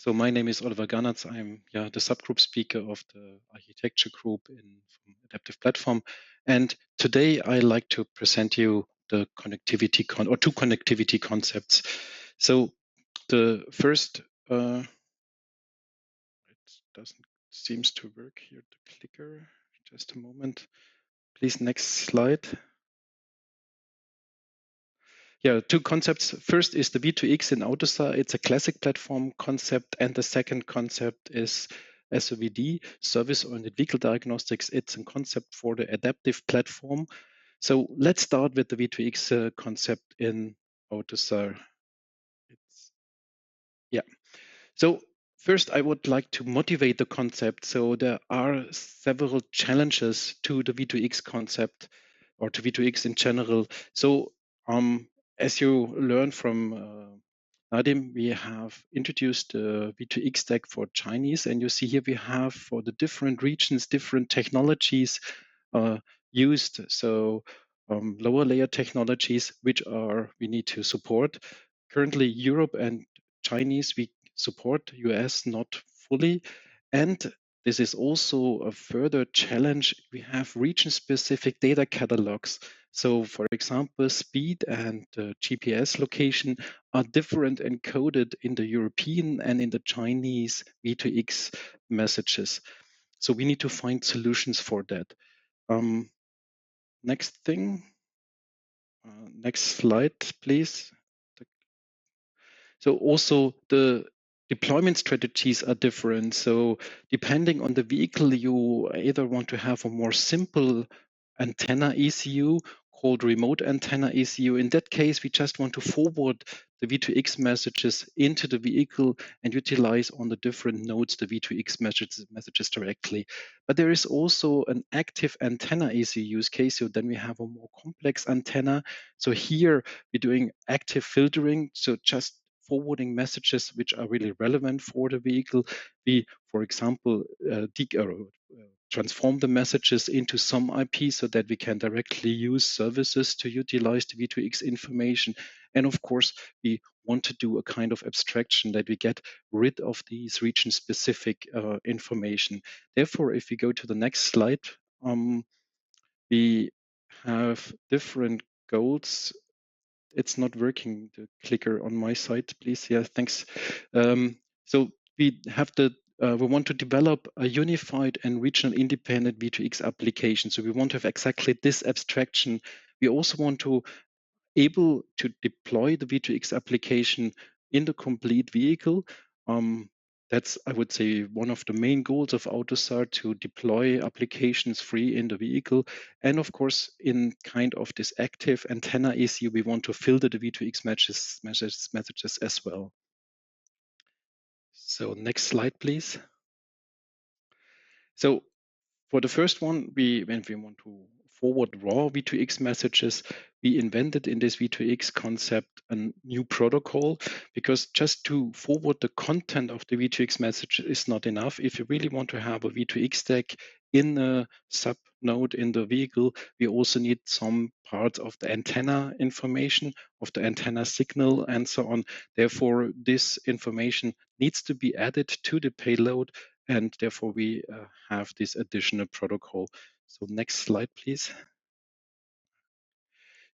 So my name is Oliver Garnatz. I'm the subgroup speaker of the architecture group from Adaptive Platform. And today I like to present you the two connectivity concepts. So the first, it doesn't seems to work here, the clicker. Just a moment. Please, next slide. Yeah, two concepts. First is the V2X in AUTOSAR. It's a classic platform concept. And the second concept is SOVD, Service-Oriented Vehicle Diagnostics. It's a concept for the adaptive platform. So let's start with the V2X concept in AUTOSAR. So first, I would like to motivate the concept. So there are several challenges to the V2X concept or to V2X in general. So as you learn from Nadim, we have introduced the V2X stack for Chinese, and you see here we have for the different regions, different technologies used. So lower layer technologies, which we need to support. Currently, Europe and Chinese, we support, US not fully. And this is also a further challenge. We have region-specific data catalogs. So for example, speed and GPS location are different encoded in the European and in the Chinese V2X messages. So we need to find solutions for that. Next thing, next slide, please. So also the deployment strategies are different. So depending on the vehicle, you either want to have a more simple antenna ECU called remote antenna ECU. In that case, we just want to forward the V2X messages into the vehicle and utilize on the different nodes the V2X messages directly. But there is also an active antenna ECU use case. So then we have a more complex antenna. So here we're doing active filtering. So just forwarding messages which are really relevant for the vehicle. We, for example, transform the messages into some IP so that we can directly use services to utilize the V2X information. And of course, we want to do a kind of abstraction that we get rid of these region-specific information. Therefore, if we go to the next slide, we have different goals. It's not working, the clicker on my side, please. Yeah, thanks. So we have we want to develop a unified and regional independent V2X application. So we want to have exactly this abstraction. We also want to able to deploy the V2X application in the complete vehicle. That's, I would say, one of the main goals of AUTOSAR, to deploy applications free in the vehicle. And of course, in kind of this active antenna ECU, we want to filter the V2X messages as well. So next slide, please. So for the first one, when we want to forward raw V2X messages, we invented in this V2X concept a new protocol, because just to forward the content of the V2X message is not enough. If you really want to have a V2X stack in a sub node in the vehicle, we also need some parts of the antenna information, of the antenna signal, and so on. Therefore, this information needs to be added to the payload, and therefore we have this additional protocol. So next slide, please.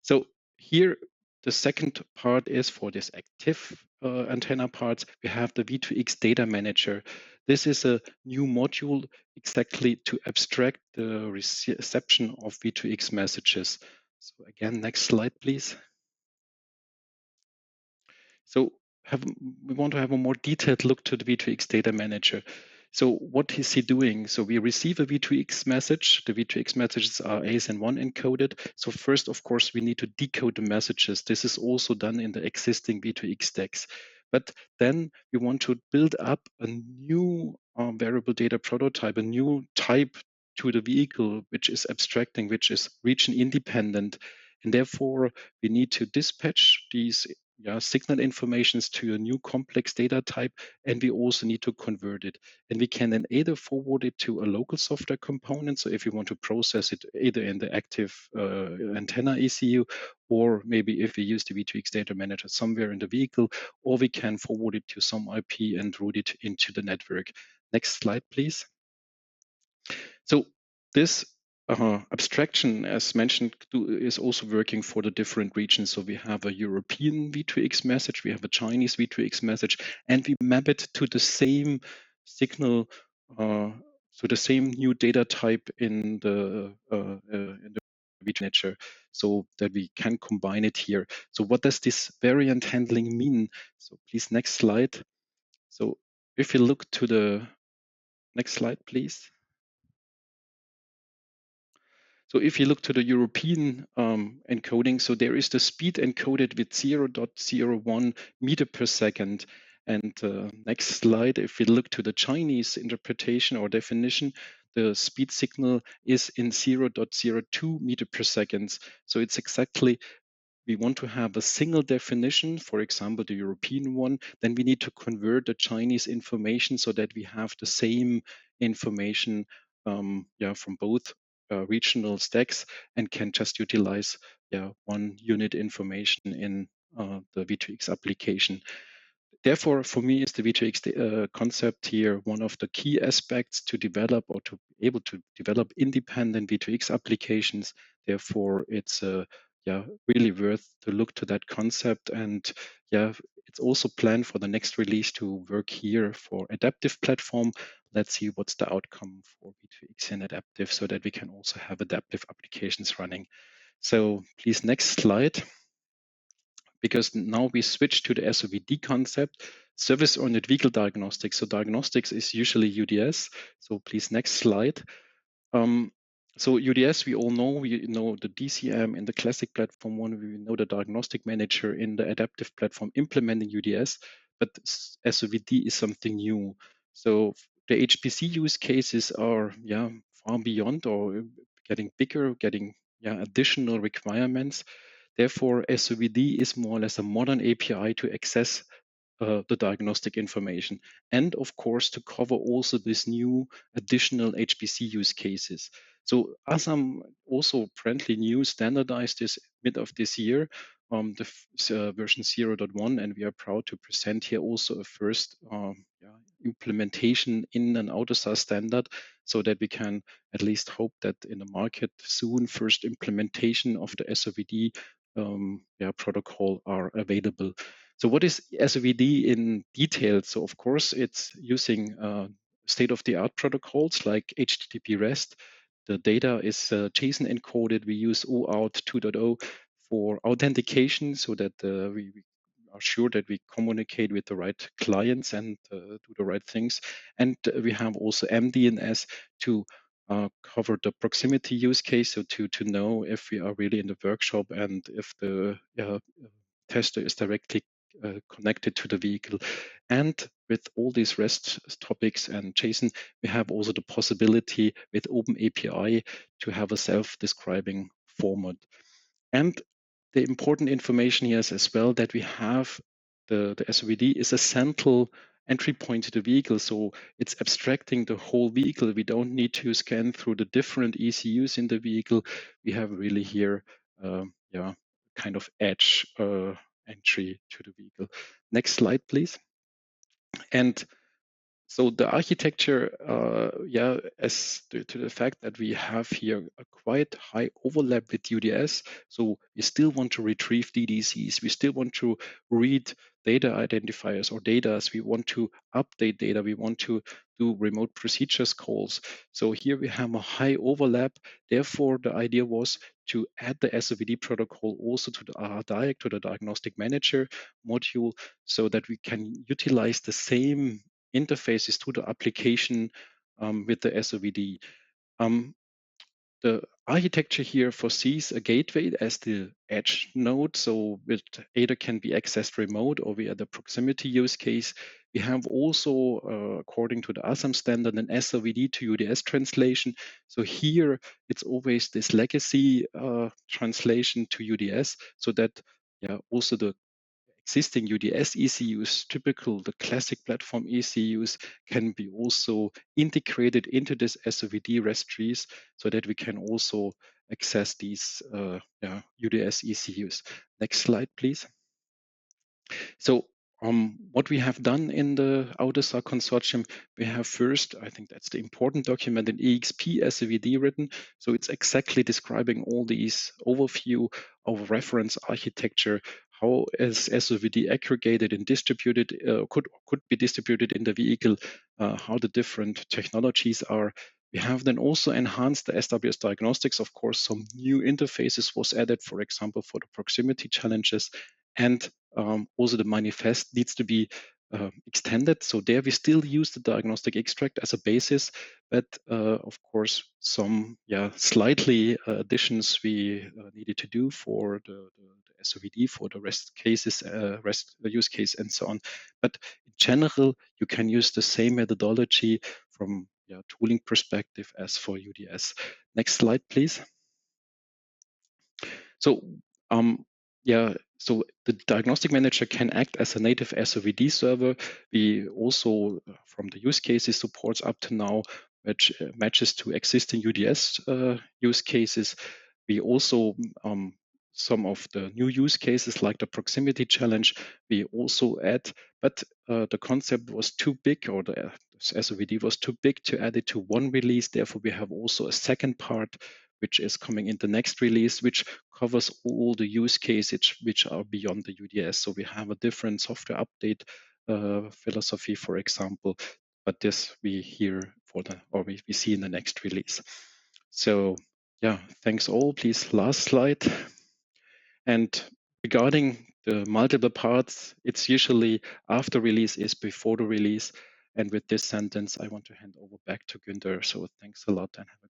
So here, the second part is for this active antenna parts. We have the V2X data manager. This is a new module exactly to abstract the reception of V2X messages. So again, next slide, please. So we want to have a more detailed look to the V2X data manager. So what is he doing? So we receive a V2X message. The V2X messages are ASN1 encoded. So first, of course, we need to decode the messages. This is also done in the existing V2X stacks. But then we want to build up a new variable data prototype, a new type to the vehicle, which is abstracting, which is region independent. And therefore, we need to dispatch these signal informations to a new complex data type, and we also need to convert it. And we can then either forward it to a local software component. So if you want to process it either in the active antenna ECU, or maybe if we use the V2X data manager somewhere in the vehicle, or we can forward it to some IP and route it into the network. Next slide, please. So this abstraction, as mentioned, is also working for the different regions. So we have a European V2X message, we have a Chinese V2X message, and we map it to the same signal, to the same new data type in the V2 manager, so that we can combine it here. So what does this variant handling mean? So please, next slide. So if you look to the next slide, please. So if you look to the European encoding, so there is the speed encoded with 0.01 meter per second. And next slide, if we look to the Chinese interpretation or definition, the speed signal is in 0.02 meter per second. So it's exactly, we want to have a single definition, for example, the European one, then we need to convert the Chinese information so that we have the same information from both regional stacks and can just utilize one unit information in the V2X application. Therefore, for me, is the V2X concept here one of the key aspects to develop or to be able to develop independent V2X applications. Therefore, it's really worth to look to that concept. And it's also planned for the next release to work here for adaptive platform. Let's see what's the outcome for V2X and adaptive so that we can also have adaptive applications running. So please, next slide, because now we switch to the SOVD concept, service-oriented vehicle diagnostics. So diagnostics is usually UDS. So please, next slide. So UDS, we know the DCM in the classic platform one, we know the diagnostic manager in the adaptive platform implementing UDS, but SOVD is something new. So the HPC use cases are far beyond or getting bigger, getting additional requirements. Therefore, SOVD is more or less a modern API to access the diagnostic information, and of course to cover also this new additional HPC use cases. So ASAM also friendly new standardized this mid of this year, the version 0.1, and we are proud to present here also a first implementation in an AUTOSAR standard, so that we can at least hope that in the market soon first implementation of the SOVD protocol are available. So what is SOVD in detail? So of course, it's using state-of-the-art protocols like HTTP REST. The data is JSON encoded. We use OAuth 2.0 for authentication so that we are sure that we communicate with the right clients and do the right things. And we have also MDNS to cover the proximity use case, so to know if we are really in the workshop and if the tester is directly connected to the vehicle. And with all these REST topics and JSON, we have also the possibility with Open API to have a self-describing format. And the important information here is as well that we have the SOVD is a central entry point to the vehicle. So it's abstracting the whole vehicle. We don't need to scan through the different ECUs in the vehicle. We have really here, kind of edge entry to the vehicle. Next slide, please. And so the architecture, as to the fact that we have here a quite high overlap with UDS. So we still want to retrieve DDCs. We still want to read data identifiers or data. We want to update data. We want to do remote procedures calls. So here we have a high overlap. Therefore, the idea was to add the SOVD protocol also to the RDiag, to the diagnostic manager module, so that we can utilize the same interfaces to the application with the SOVD. The architecture here foresees a gateway as the edge node, so it either can be accessed remote or via the proximity use case. We have also, according to the ASAM standard, an SOVD to UDS translation. So here it's always this legacy translation to UDS, so that also the existing UDS ECUs, typical, the classic platform ECUs, can be also integrated into this SOVD REST trees so that we can also access these UDS ECUs. Next slide, please. So what we have done in the AUDESAR consortium, we have first, I think that's the important document, an EXP SVD written. So it's exactly describing all these overview of reference architecture, how is SOVD aggregated and distributed, could be distributed in the vehicle, how the different technologies are. We have then also enhanced the SWS diagnostics. Of course, some new interfaces was added, for example, for the proximity challenges, and also the manifest needs to be extended. So there we still use the diagnostic extract as a basis, but of course some slightly additions we needed to do for the SOVD, for the REST cases, REST use case, and so on. But in general, you can use the same methodology from tooling perspective as for UDS. Next slide, please. So so the diagnostic manager can act as a native SOVD server. We also, from the use cases supports up to now, which matches to existing UDS use cases. We also, some of the new use cases like the proximity challenge, we also add, but the concept was too big, or the SOVD was too big to add it to one release. Therefore, we have also a second part which is coming in the next release, which covers all the use cases which are beyond the UDS. So we have a different software update philosophy, for example, but this we hear we see in the next release. So thanks all. Please, last slide. And regarding the multiple parts, it's usually after release is before the release. And with this sentence, I want to hand over back to Günther. So thanks a lot and have a